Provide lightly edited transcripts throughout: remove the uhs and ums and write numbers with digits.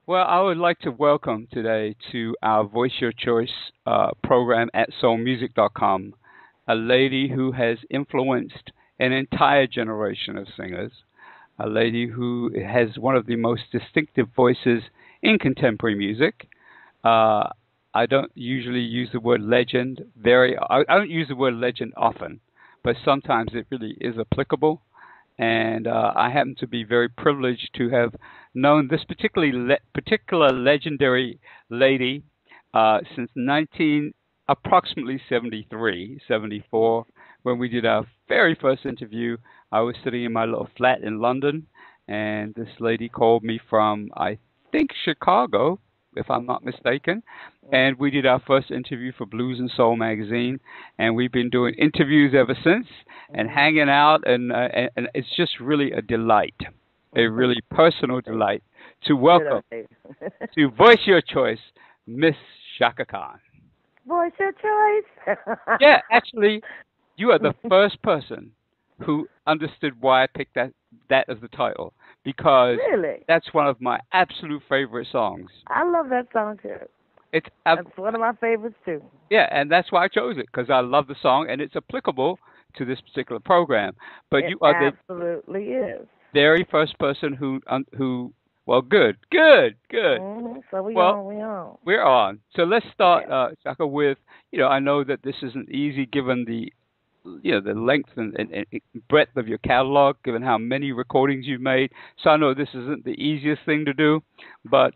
Well, I would like to welcome today to our Voice Your Choice program at soulmusic.com a lady who has influenced an entire generation of singers, a lady who has one of the most distinctive voices in contemporary music. Uh, I don't usually use the word legend I don't use the word legend often, but sometimes it really is applicable. And I happen to be very privileged to have known this particular legendary lady since 19 approximately 73, 74. When we did our very first interview, I was sitting in my little flat in London, and this lady called me from, I think, Chicago, if I'm not mistaken. And we did our first interview for Blues and Soul magazine, and we've been doing interviews ever since and hanging out, and it's just really a delight, a really personal delight to welcome to Voice Your Choice, Miss Chaka Khan. Voice your choice. Yeah, actually, you are the first person who understood why I picked that as the title because Really? that's one of my absolute favorite songs. I love that song too. It's That's one of my favorites too. Yeah, and that's why I chose it because I love the song and it's applicable to this particular program. But It you are the absolutely is. very first person who well, good. So we Well, on, we on. we're on. So let's start, Yeah. Shaka, with I know that this isn't easy given the length and breadth of your catalog, given how many recordings you've made. So I know this isn't the easiest thing to do, but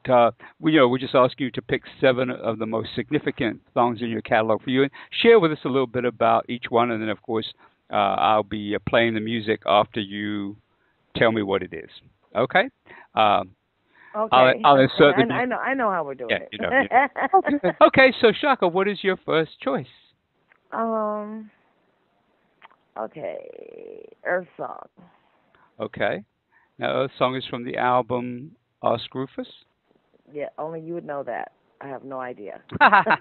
we just ask you to pick seven of the most significant songs in your catalog for you and share with us a little bit about each one, and then of course I'll be playing the music after you tell me what it is. Okay. Um, Okay. I'll Okay. insert the I know how we're yeah, doing it. you know. Okay. Okay, so Shaka, what is your first choice? um. Okay. Earth song. Okay. Now, the song is from the album Ask Rufus. Yeah. Only you would know that. I have no idea. I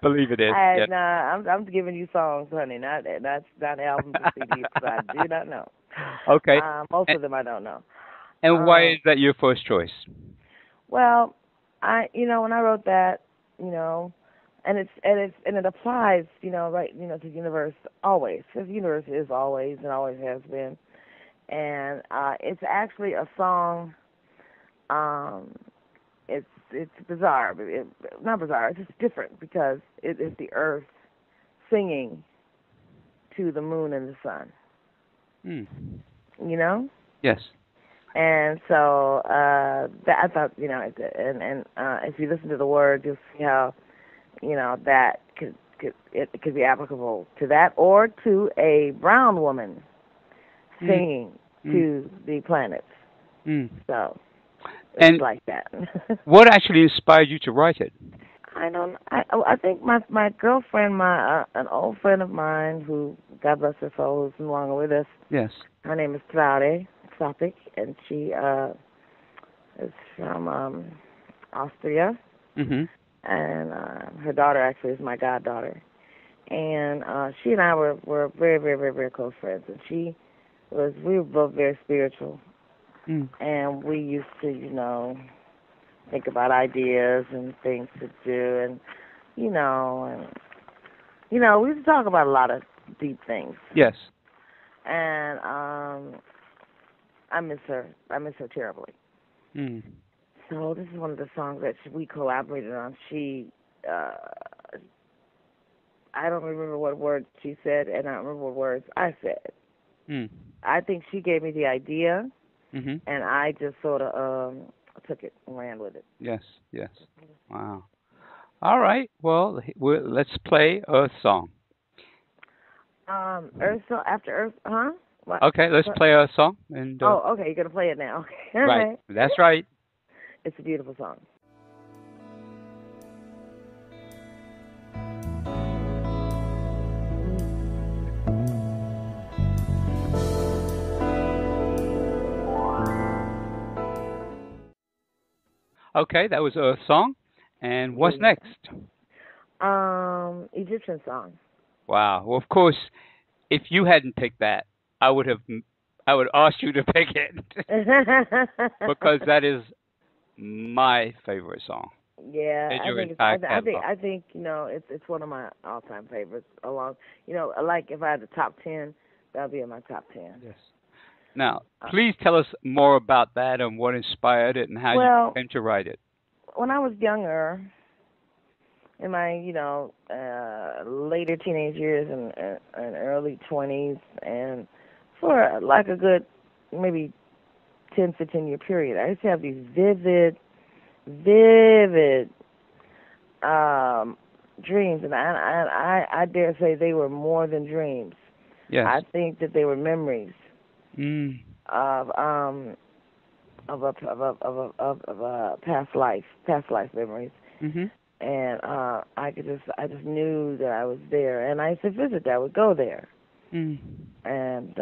believe it is. I Yeah. nah, I'm giving you songs, honey, not albums or CDs. 'Cause I do not know. Okay. Most And, of them I don't know. and why Um, is that your first choice? well, when I wrote that, you know, and it applies, right, to the universe always, because the universe is always and always has been, and it's actually a song. Um, it's bizarre, but not bizarre. It's just different because it is the Earth singing to the moon and the sun. Hmm. You know. Yes. And so that I thought, and if you listen to the words, you'll see how that could be applicable to that or to a brown woman Mm. singing Mm. to the planets. Mm. So it's And like that. what actually inspired you to write it? I don't. I think my girlfriend, my an old friend of mine who, God bless her soul, who's no longer with us. Yes. Her name is Traude Sopik, and she is from Austria, Mm-hmm. and her daughter actually is my goddaughter. And she and I were very, very, very, very close friends. And we were both very spiritual, Mm. and we used to, think about ideas and things to do, and we used to talk about a lot of deep things. Yes. And I miss her. I miss her terribly. Mm. So this is one of the songs that we collaborated on. Uh, I don't remember what words she said, and I don't remember what words I said. Mm. I think she gave me the idea, Mm-hmm. and I just sort of took it and ran with it. Yes. Yes. Wow. All right. Well, let's play a song. Earth, so after Earth, huh? What? Okay, let's play a song and Oh, okay, you're gonna play it now. Okay, all right. right. That's right. It's a beautiful song. Okay, that was a song. And what's Yeah. next? Egyptian song. Wow. Well, of course, if you hadn't picked that, I would ask you to pick it because that is my favorite song Yeah, in I your think it's. entire catalog. I think it's one of my all-time favorites. Along, like if I had the top 10, that'll be in my top 10. Yes. Now, Uh, please tell us more about that and what inspired it and how you well, came to write it. when I was younger, in my later teenage years and early 20s, and for like a good maybe 10, 15 year period, I used to have these vivid dreams, and I dare say they were more than dreams. Yes. I think that they were memories Mm. of a past life memories, Mhm. and I just knew that I was there, and I used to visit. I would go there, Mm. and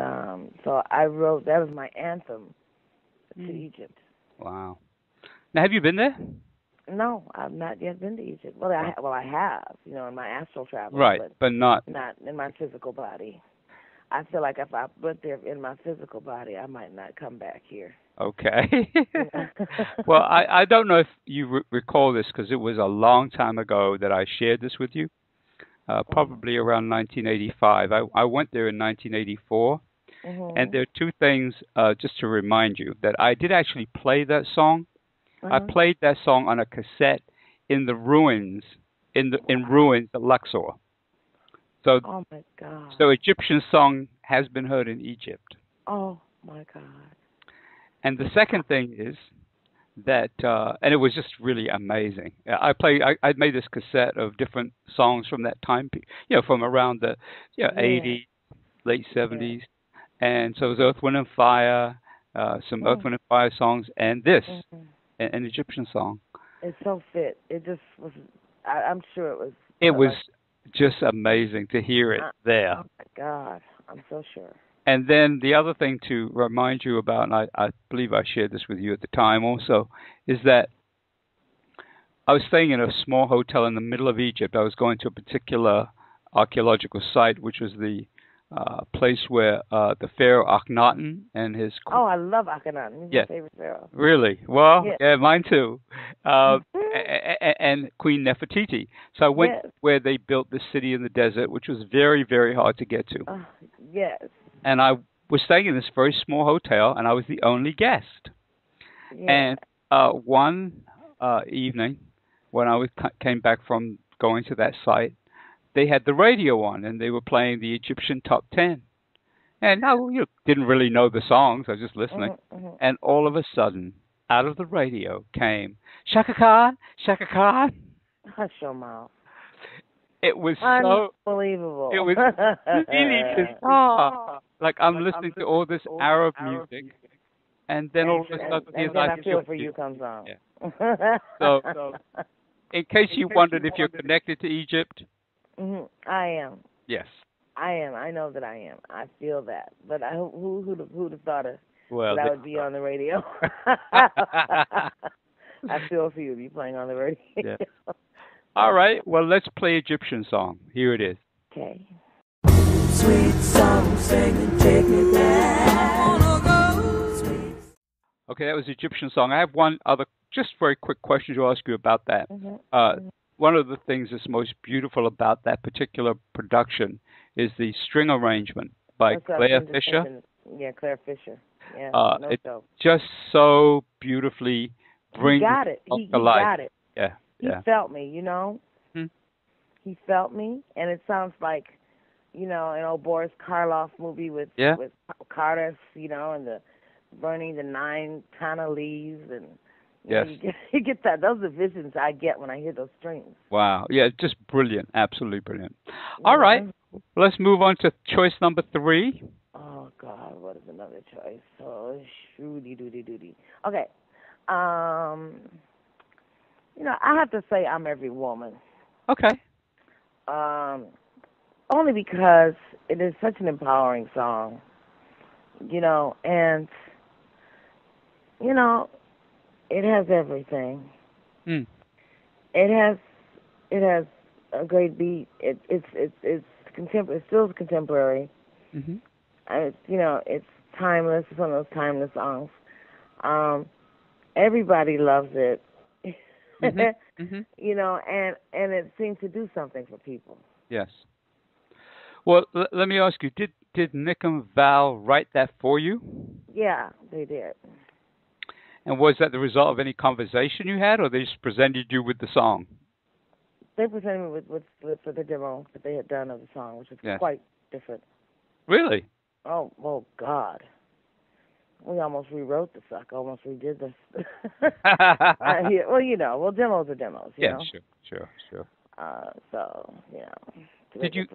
so I wrote. That was my anthem to Mm. Egypt. Wow. Now, have you been there? No, I've not yet been to Egypt. Well, Wow. I have, in my astral travels, Right, but but not. not in my physical body. I feel like if I went there in my physical body, I might not come back here. Okay. You know? Well, I don't know if you recall this because it was a long time ago that I shared this with you. Probably around 1985. I went there in 1984, and Mhm. there are two things just to remind you that I did actually play that song. I Uh-huh. played that song on a cassette in the ruins in Wow. ruins at Luxor. So Oh my God. so Egyptian song has been heard in Egypt. Oh my God. And the second thing is that and it was just really amazing. I made this cassette of different songs from that time, from around the Yeah. 80s, late Yeah. 70s, and so it was Earth, Wind and Fire, some Earth, Mm. Wind and Fire songs, and this, Mm. an Egyptian song. It so fit. It just was. I'm sure it was It was like. just amazing to hear it there. Oh my God. I'm so sure. And then the other thing to remind you about, and I believe I shared this with you at the time also, is that I was staying in a small hotel in the middle of Egypt. I was going to a particular archaeological site, which was the place where the pharaoh Akhenaten and his Oh, I love Akhenaten. He's my yes, favorite pharaoh. really well, Yeah. yeah, mine too, and Queen Nefertiti. So I went Yes. where they built this city in the desert, which was very very hard to get to, Uh, yes. and I was staying in this very small hotel, and I was the only guest. Yeah. And one evening, when came back from going to that site, they had the radio on, and they were playing the Egyptian top 10. And I didn't really know the songs; I was just listening. Mhm. Mhm. And all of a sudden, out of the radio came Chaka Khan, Chaka Khan. Hush your mouth. It was it Unbelievable. was really bizarre. Like I'm listening to all this Arab music, and then all of a sudden, here's and then I feel Egypt. for you comes on. Yeah. So, in case you wondered if you're connected to Egypt, I am. yes. I am. I know that I am. I feel that. But who'd have thought Well, that I would be on the radio? I feel for you to be playing on the radio. yeah. All right. Well, let's play Egyptian song. Here it is. Okay. Sweet song singing, take me back. Okay, that was Egyptian song. I have one other, just very quick question to ask you about that. One of the things that's most beautiful about that particular production is the string arrangement by That's what Claire I'm just Fisher. thinking. Yeah, Claire Fisher. Yeah, no It joke. just so beautifully He brings got it. it He to life. got it. Yeah, He yeah. felt me, you know. Hmm. He felt me, and it sounds like, an old Boris Karloff movie with Yeah. Carter, and the burning the 9 kind of leaves, and Yes. you get that. Those are visions I get when I hear those strings. Wow. Yeah, just brilliant. Absolutely brilliant. All right. Let's move on to choice number 3. Oh God, what is another choice? Oh, shooty doody doody. Okay. I have to say I'm every woman. Okay. Only because it is such an empowering song. And it has everything. Mm. It has a great beat. It's contemporary. It still is contemporary. Mhm. It's timeless. It's one of those timeless songs. Everybody loves it. Mhm. Mhm. You know, and it seems to do something for people. Yes. Well, let me ask you: Did Nick and Val write that for you? Yeah, they did. And was that the result of any conversation you had, or they just presented you with the song? They presented me with for the demo that they had done of the song, which is Yes. quite different. Really? Oh God. We almost rewrote the suck. Almost redid this. Yeah, well, well, demos are demos, Yeah. Sure. Sure. Sure. So, to Did make you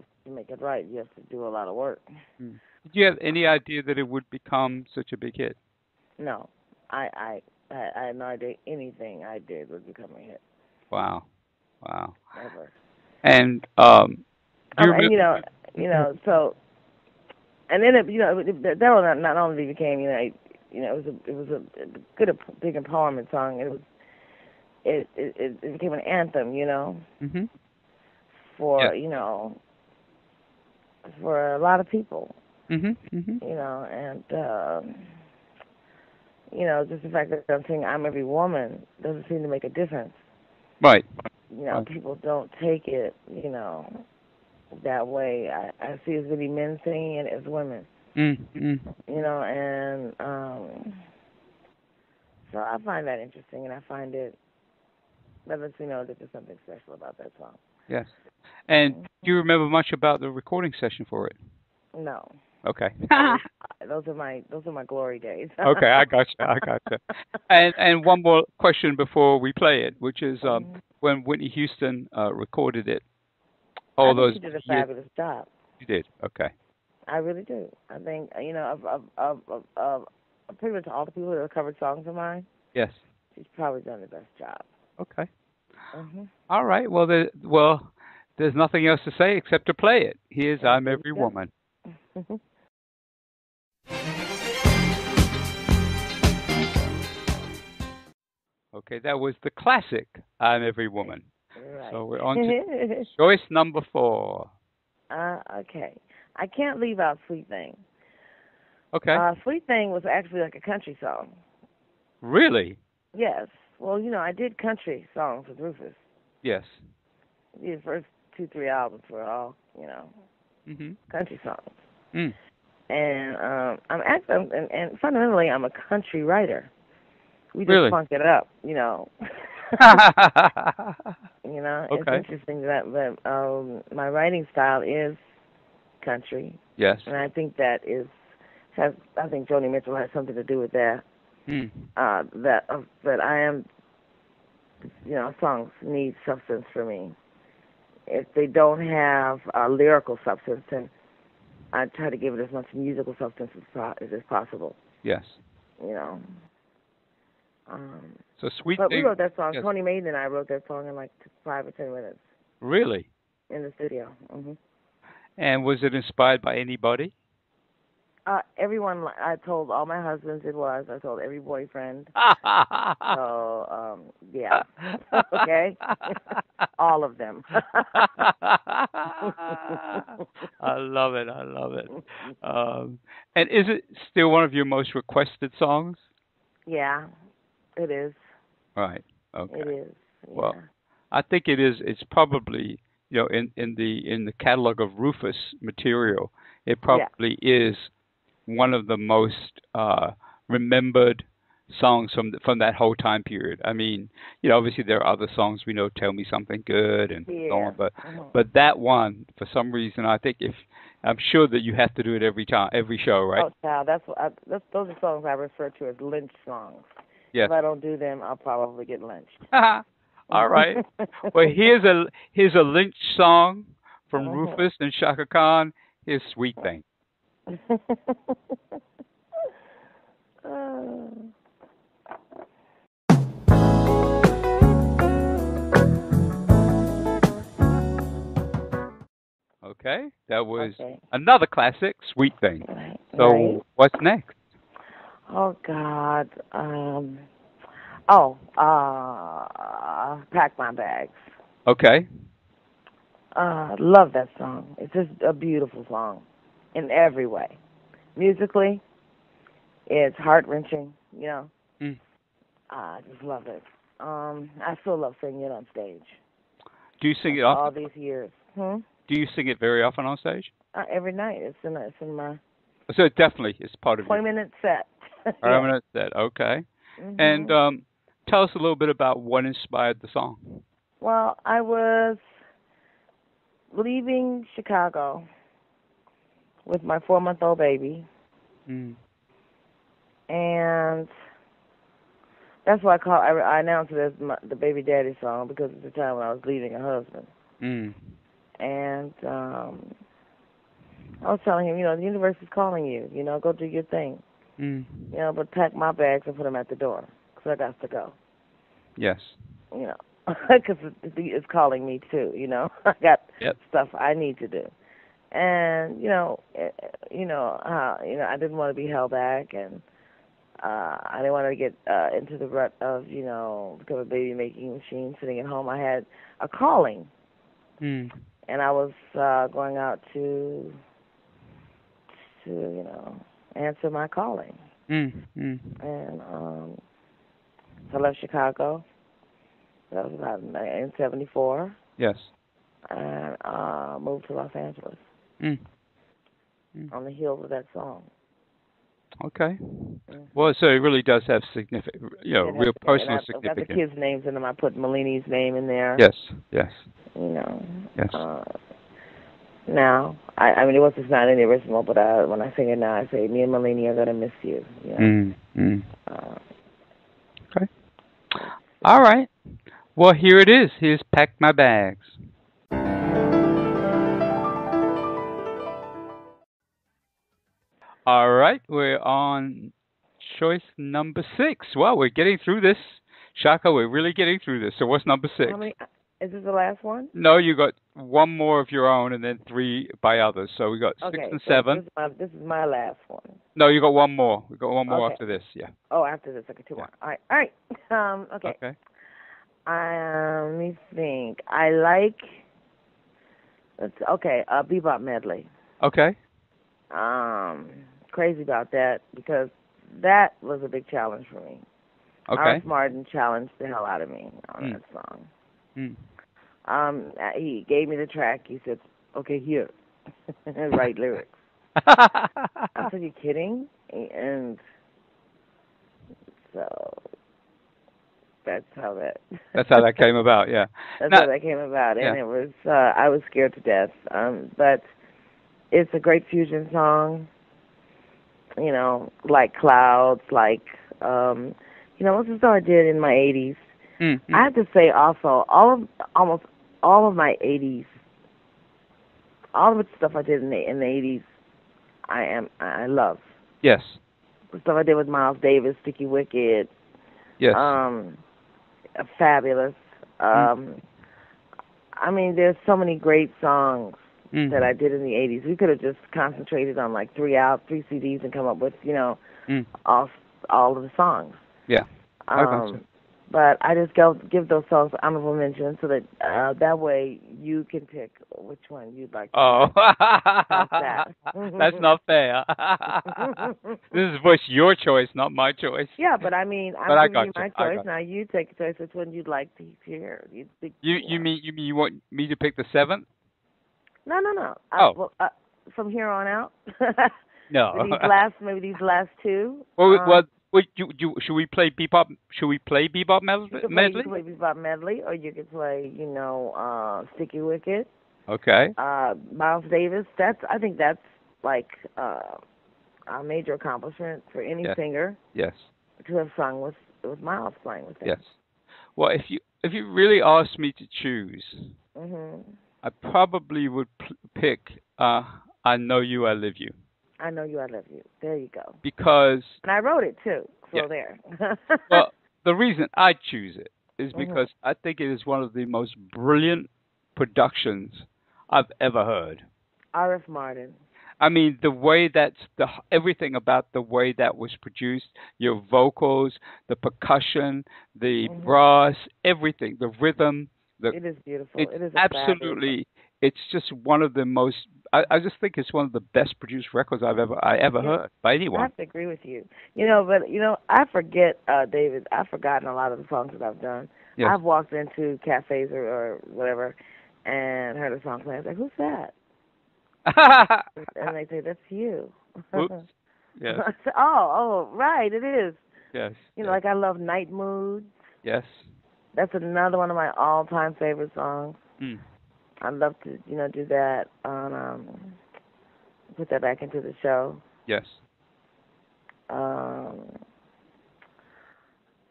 it right, you have to do a lot of work. did you have any idea that it would become such a big hit? No, I had no idea anything I did would become a hit. Wow. Wow. Ever. And do you And remember? so, and then that one not only became, it was a good, big empowerment song. It became an anthem, Mhm. for Yes. for a lot of people, Mhm. Mhm. and just the fact that I'm saying I'm every woman doesn't seem to make a difference. Right. Right. People don't take it, that way. I see as many men singing it as women, Mm. Mm. and so I find that interesting, and I find that lets me know that there's something special about that song. Yes. And Hmm. do you remember much about the recording session for it? No. Okay. Those are my glory days. Okay, I gotcha. I gotcha. And one more question before we play it, which is Mhm. when Whitney Houston recorded it I all think those she did a years. fabulous job. You did. Okay. I really do. I think of pretty much all the people that have covered songs of mine, Yes. she's probably done the best job. Okay. Mhm. All right. There's nothing else to say except to play it. Here's And "I'm here we Every go. Woman." Okay, that was the classic "I'm Every Woman." Right. So we're on to choice number 4. Okay. I can't leave out "Sweet Thing." Okay. "Sweet Thing" was actually like a country song. Really? Yes. Well, I did country songs with Rufus. Yes. His first 2, 3 albums were all, Mhm. country songs. Mm. And I'm actually, and fundamentally, I'm a country writer. We just Really? funk it up, It's Okay. interesting that my writing style is country, Yes. and I think I think Joni Mitchell has something to do with that. Mm. That I am, songs need substance for me. If they don't have lyrical substance, then I try to give it as much musical substance as possible. Yes. You know. Um, So "Sweet but we Thing." wrote that song. Yes. Tony Maiden and I wrote that song in like 5 or 10 minutes Really? in the studio. And was it inspired by anybody? Everyone, I told all my husbands it was. I told every boyfriend. So, yeah. Okay? All of them. I love it. I love it. And is it still one of your most requested songs? Yeah, it is. Right. It Okay. is. Well, Yeah. I think it is. It's probably in the catalog of Rufus material, it Yeah. probably is one of the most remembered songs from that whole time period. I mean, obviously there are other songs we know, "Tell Me Something Good" and so Yeah. on, but that one, for some reason, I think if I'm sure that you have to do it every time, every show, right? Oh, child, those are songs I refer to as lynch songs. Yes. If I don't do them, I'll probably get lynched. All right. Well, here's a Lynch song from Rufus and Chaka Khan. Here's "Sweet Thing." Uh, Okay, that was okay. another classic, "Sweet Thing." Right. Right. So what's next? Oh God. Oh. Pack my bags. Okay. Love that song. It's just a beautiful song, in every way. Musically, it's heart wrenching. Mm. I just love it. I still love singing it on stage. Do you sing it After all often? these years. Do you sing it very often on stage? Every night. It's in my So it definitely is part of your 20-minute set. Yeah. permanent set. Okay. And Mhm. tell us a little bit about what inspired the song. Well, I was leaving Chicago with my 4-month-old baby, Mm. and that's why I announced it as the baby daddy song because it's the time when I was leaving a husband. Mm. And I was telling him, the universe is calling you. Go do your thing. Mm. But pack my bags and put them at the door because I got to go. Yes. Because it's calling me too. I got Yep. stuff I need to do, and I didn't want to be held back, and I didn't want to get into the rut of become a baby making machine sitting at home. I had a calling, Mm. and I was going out to answer my calling, Mm. Mm. and so I left Chicago. That was about in '74. Yes. And moved to Los Angeles Mm. Mm. on the heels of that song. Okay. Mm-hmm. Well, so it really does have significant, It has, real and personal I've got the significance. kids' names in them. I put Malini's name in there. Yes. Yes. Yes. Now, I mean, it's not in the original, but when I sing it now, I say, "Me and Malini are gonna miss you." Mm. Mm. Uh, Okay. All right. Well, here it is. Here's Pack My Bags. All right. We're on choice number 6. Well, we're getting through this. Chaka, we're really getting through this. So what's number 6? how many? Is this the last one? No, you got one more of your own and then 3 by others. So we got 6 Okay, and so 7. this is my last one. No, you got one more. We got one more Okay. after this. Yeah. Oh, after this, okay, 2 Yeah. more. All right. Okay. Okay. Let me think. I like. Bebop medley. Okay. Crazy about that because that was a big challenge for me. Okay. Horace Martin challenged the hell out of me on that song. Mm. He gave me the track. He said, "Okay, here, write lyrics." I said, "You kidding?" And so that's how that. That's how that came about. Yeah. That's Now, how that came about, and yeah. it was. I was scared to death. But it's a great fusion song. Like Clouds, like what's the song I did in my 80s? Mm-hmm. I have to say also, almost all of my 80s, all of the stuff I did in the 80s, I love. Yes. The stuff I did with Miles Davis, Sticky Wicked, Yes. Fabulous. I mean, there's so many great songs that I did in the 80s. We could have just concentrated on like 3 CDs and come up with, all of the songs. Yeah. I got you. But I just give those songs honorable mention so that that way you can pick which one you'd like to Oh. How's that? That's not fair. This is your choice, not my choice. Yeah, but I mean, But I'm giving you my choice. Now you take a choice which one you'd like to hear. You mean you want me to pick the 7th? No. Oh. From here on out. No. maybe these last 2. Well, should we play bebop? Should we play bebop medley? You can play bebop medley, or you could play, Sticky Wicked. Okay. Miles Davis. I think that's like a major accomplishment for any singer. Yes. To have sung with Miles playing with him. Yes. Well, if you really asked me to choose, I probably would pick "I Know You, I Live You." I Know You, I Love You. There you go. Because. And I wrote it too. So there. Well, the reason I choose it is because I think it is one of the most brilliant productions I've ever heard. R.F. Martin. I mean, the way everything about the way that was produced, your vocals, the percussion, the brass, everything, the rhythm. It is beautiful. It is absolutely. It's just one of the most I just think it's one of the best produced records I ever Yeah, heard by I anyone. have to agree with you. But I forget, David. I've forgotten a lot of the songs that I've done. Yes. I've walked into cafes or whatever and heard a song playing. I was like, "Who's that?" And they say, "That's you." Oops. Yes. I said, oh, right, it is. Yes. Yes. Like I love Night Moods. Yes. That's another one of my all-time favorite songs. Mm. I'd love to, do that on, put that back into the show. Yes. Um,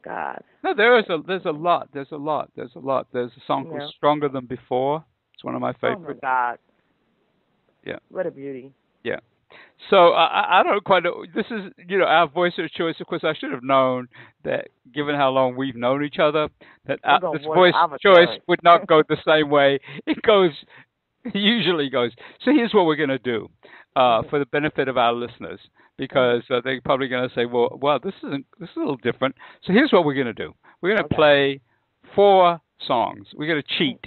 God. No, there's a lot. There's a lot. There's a lot. There's a song called Yeah. Stronger Than Before. It's one of my Oh my favorites. God. Yeah. What a beauty. Yeah. So I don't quite know. This is, our voice of choice. Of course, I should have known that, given how long we've known each other, that We're gonna this voice voice our of choice choice. would not go the same way. It usually goes. So here's what we're going to do, for the benefit of our listeners, because they're probably going to say, well, this is a little different. So here's what we're going to do. We're going to play 4 songs. We're going to cheat.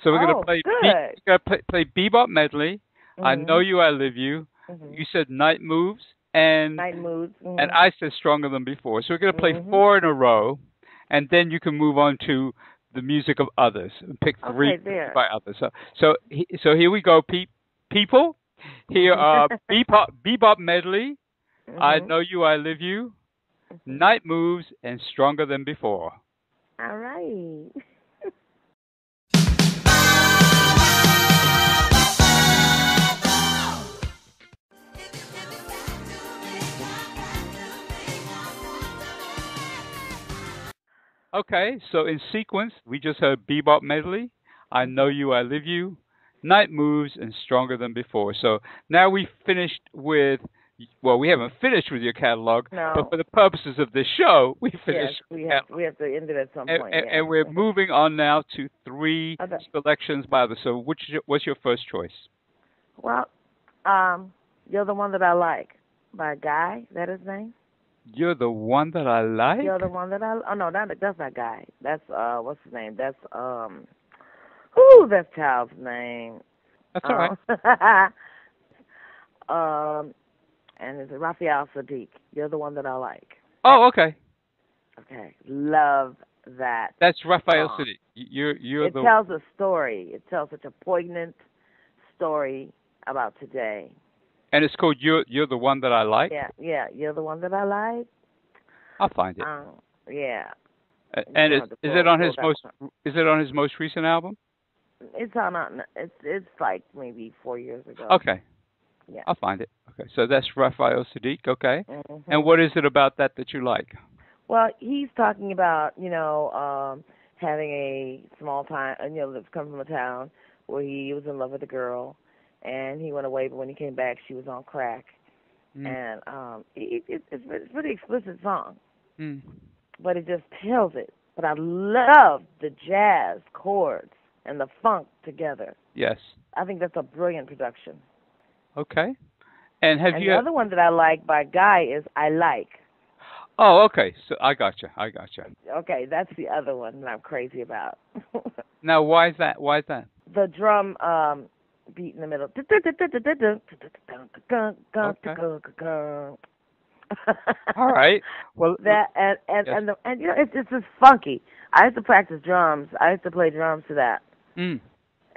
So we're going to play. Good. We're going to play Bebop Medley. I Know Mm-hmm. You, I Live You. Mm-hmm. You said Night Moves, and Night Moods. Mm-hmm. and I said Stronger Than Before. So we're going to play Mm-hmm. 4 in a row, and then you can move on to the music of others and pick 3 there. by others. So here we go, people. Here are Bebop Medley, I Know You, I Live You, Night Moves, and Stronger Than Before. All right. Okay, so in sequence, we just heard Bebop Medley, I Know You, I Live You, Night Moves, and Stronger Than Before. So now we've finished with, we haven't finished with your catalog, No. but for the purposes of this show, we Yes, finished. we have to end it at some point. And we're moving on now to 3 selections by others. So what's your first choice? Well, You're the One That I Like by Guy. Is that his name? You're the One That I Like? You're the One That I... Oh, no, that's not Guy. That's, what's his name? That's, that's Child's name. That's all right. And it's Raphael Sadiq. You're the One That I Like. Oh, okay. Okay. Love that. That's Raphael Sadiq. It tells a story. It tells such a poignant story about today. And it's called You're the One That I Like? Yeah. You're the One That I Like. I'll find it. Yeah. And is it on his most recent album? It's on. It's like maybe 4 years ago. Okay. Yeah. I'll find it. Okay. So that's Raphael Sadiq. Okay. Mm-hmm. And what is it about that you like? Well, he's talking about having a small town, that's come from a town where he was in love with a girl, and he went away, but when he came back, she was on crack. And it's a pretty explicit song, but it just tells it. But I love the jazz chords and the funk together. Yes. I think that's a brilliant production. Okay. And the other one that I like by Guy is I Like. Oh, okay. So I gotcha. Okay, that's the other one that I'm crazy about. Now, why is that? The drum beat in the middle. All right. Well, that and it's just funky. I used to practice drums. I used to play drums to that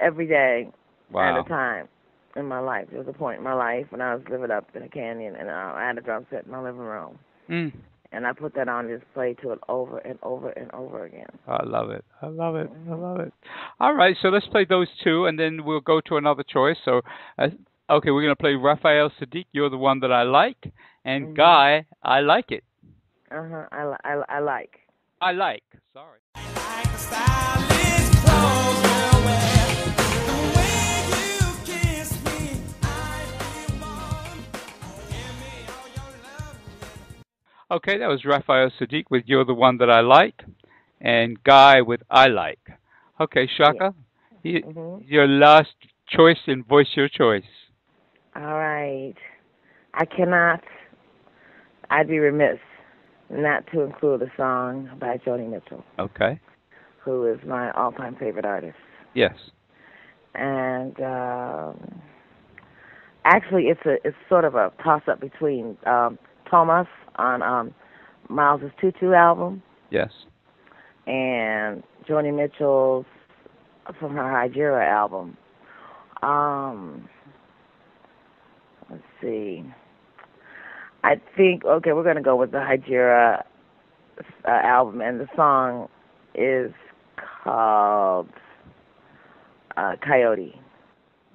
every day at a time in my life. There was a point in my life when I was living up in a canyon, and I had a drum set in my living room. And I put that on and just played to it over and over and over again. I love it. I love it. All right, so let's play those 2, and then we'll go to another choice. So, okay, we're going to play Raphael Sadiq, You're the One That I Like, and Guy, I Like It. I like. I like. Sorry. I like the stylish clothes you wear. The way you kiss me, I feel warm. Give me all your love. Okay, that was Raphael Sadiq with You're the One That I Like, and Guy with I Like. Okay, Chaka, your last choice and voice your choice. All right. I'd be remiss not to include a song by Joni Mitchell. Okay. Who is my all-time favorite artist. Yes. And Actually, it's sort of a toss up between Thomas on Miles's Tutu album Yes. and Joni Mitchell's from her Hijira album. Let's see. I think okay, we're gonna go with the Hijira album, and the song is called Coyote.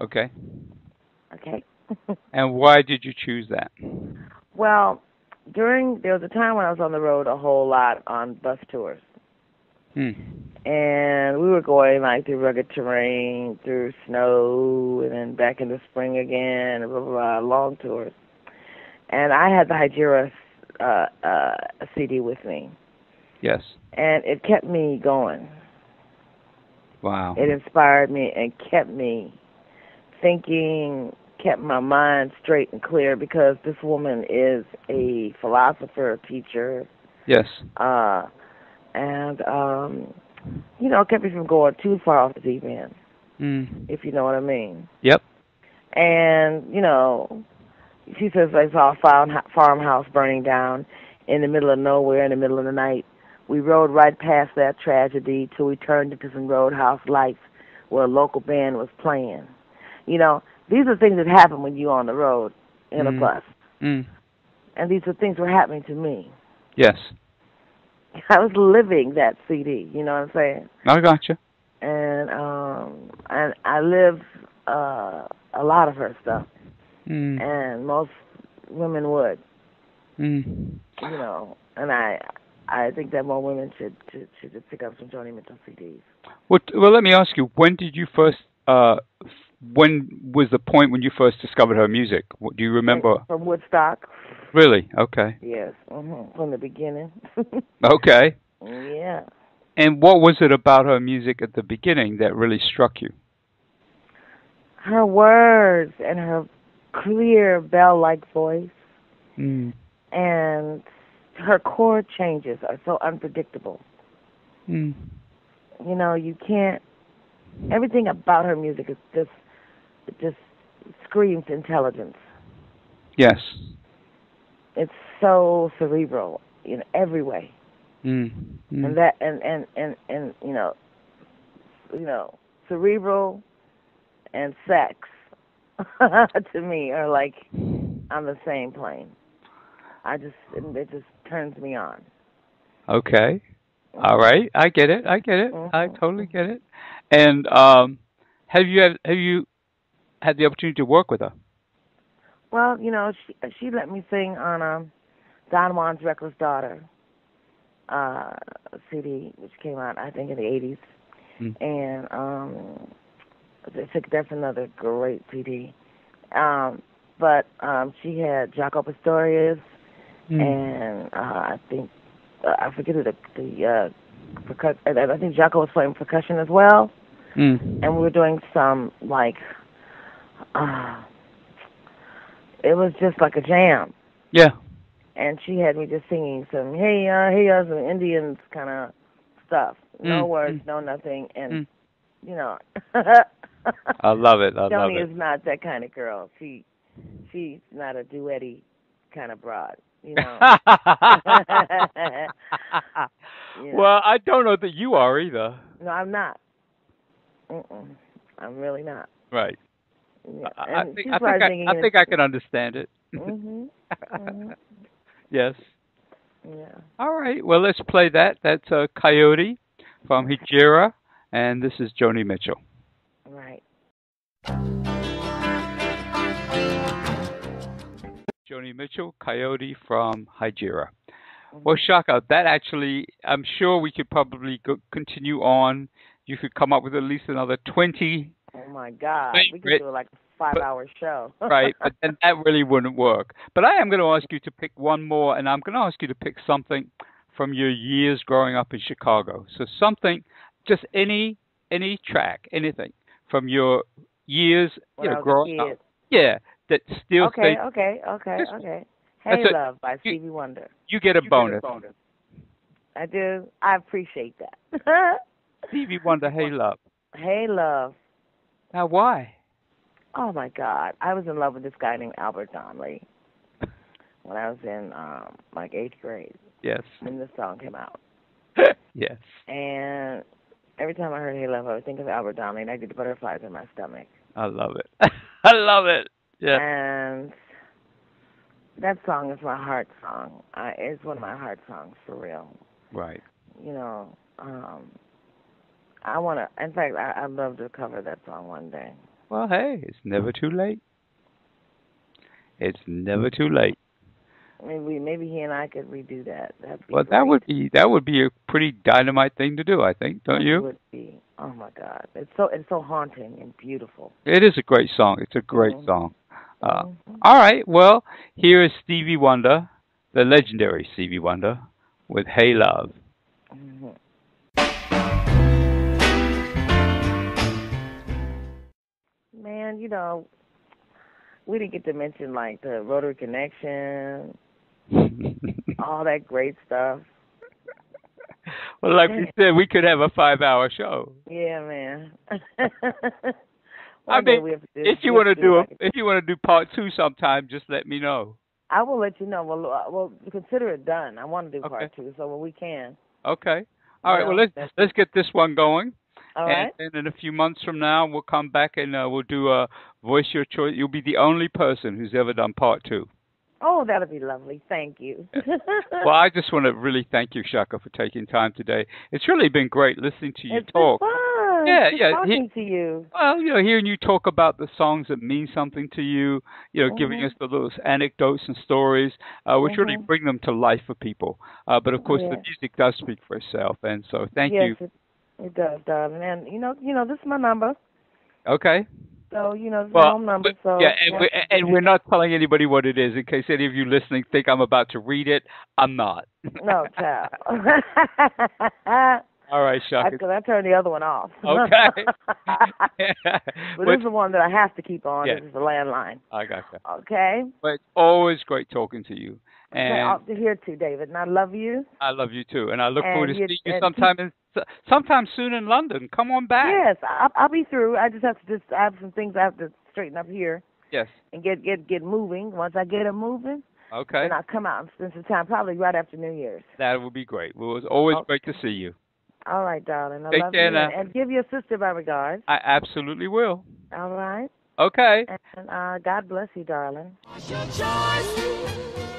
Okay. Okay. And why did you choose that? Well, there was a time when I was on the road a whole lot on bus tours, Hmm. and we were going like through rugged terrain, through snow, and then back in the spring again, blah blah blah, long tours. And I had the Hijira CD with me, Yes. and it kept me going. Wow. It inspired me and kept me thinking, kept my mind straight and clear because this woman is a philosopher, teacher, Yes. and it kept me from going too far off the deep end, if you know what I mean. Yep. And she says I saw a farmhouse burning down in the middle of nowhere in the middle of the night. We rode right past that tragedy till we turned into some roadhouse lights where a local band was playing. These are things that happen when you're on the road in a bus. Mm. And these are things that were happening to me. Yes. I was living that CD, you know what I'm saying? I gotcha. And I live a lot of her stuff. And most women would. And I think that more women should pick up some Joni Mitchell CDs. Well, let me ask you, when did you first when was the point when you first discovered her music? What, do you remember? From Woodstock. Really? Okay. Yes, from the beginning. Okay. Yeah. And what was it about her music at the beginning that really struck you? Her words and her clear bell-like voice and her chord changes are so unpredictable. You can't. Everything about her music is just screams intelligence. Yes. It's so cerebral in every way. And that and cerebral and sex to me are like on the same plane. It just turns me on. Okay. All right. I get it. I totally get it. And have you had the opportunity to work with her? Well, she let me sing on Don Juan's Reckless Daughter CD, which came out I think in the 80s. And that's another great CD. But she had Jaco Pastorius and I think I forget who the percussion. I think Jaco was playing percussion as well. And we were doing some it was just like a jam. Yeah. And she had me just singing some some Indians kind of stuff. No words, no nothing, and I love it. Joni is not that kind of girl. She's not a duetty kind of broad. Well, I don't know that you are either. No, I'm not. I'm really not. Right. Yeah. I think I can understand it. Yes. Yeah. All right. Well, let's play that. That's Coyote from Hijira, and this is Joni Mitchell. Right. Joni Mitchell, Coyote from Hijira. Well, Chaka, that actually, I'm sure we could probably continue on. You could come up with at least another 20. Oh, my God. We could do like a 5-hour show. Right, but then that really wouldn't work. But I am going to ask you to pick one more, and I'm going to ask you to pick something from your years growing up in Chicago. So something, just any track, anything from your years growing up. Yeah, that still stays. Okay. Hey Love by Stevie Wonder. You get a bonus. I do. I appreciate that. Stevie Wonder, Hey Love. Hey Love. Now, why? Oh my God, I was in love with this guy named Albert Donnelly when I was in like 8th grade Yes. when this song came out. Yes. And every time I heard Hey Love, I would think of Albert Donnelly, and I get the butterflies in my stomach. I love it. I love it. Yeah. And that song is my heart song. It's one of my heart songs for real. Right. You know, I want to. In fact, I'd love to cover that song one day. Well, hey, it's never too late. It's never too late. Maybe he and I could redo that. That'd be Well, that great. would be a pretty dynamite thing to do, I think, don't It you? would be. Oh my God, it's so haunting and beautiful. It is a great song. It's a great Mhm. song. Mhm. All right. Well, here is Stevie Wonder, the legendary Stevie Wonder, with "Hey Love." Mhm. Man, we didn't get to mention like the Rotary Connection, all that great stuff. Well, like we said, we could have a 5-hour show. Yeah, man. I One day mean, we have to do. if you We have want to to do do like. if you want to do part 2 sometime, just let me know. I will let you know. Well, consider it done. I want to do Okay. part 2, so when we can. Okay. All right. Well, let's get this one going. All And right. then in a few months from now, we'll come back and we'll do a voice your choice. You'll be the only person who's ever done part 2. Oh, that'll be lovely. Thank you. Well, I just want to really thank you, Chaka, for taking time today. It's really been great listening to you It's been talk. fun. Yeah, just yeah. talking to you. Well, hearing you talk about the songs that mean something to you, giving us the little anecdotes and stories, which really Mhm. bring them to life for people. But of course, the Yeah. music does speak for itself, and so thank Yes, you. it does, darling. And this is my number. Okay. So this is my Well, home number. So yeah, and we're not telling anybody what it is in case any of you listening think I'm about to read it. I'm not. no, child. All right, Shaka. Because I turned the other one off. Okay. But this is the one that I have to keep on. Yeah. This is the landline. I gotcha. Okay. But it's always great talking to you, Okay, and here too, David. And I love you. I love you too. And I look And forward to you- seeing you and sometime soon in London. Come on back. Yes, I'll be through. I just have to I have some things I have to straighten up here Yes. and get moving. Once I get them moving, Okay. then I'll come out and spend some time, probably right after New Year's. That would be great. Well, it was always Okay. great to see you. All right, darling. I Take love care you. now. And give your sister my regards. I absolutely will. All right. Okay. And God bless you, darling. It's your choice.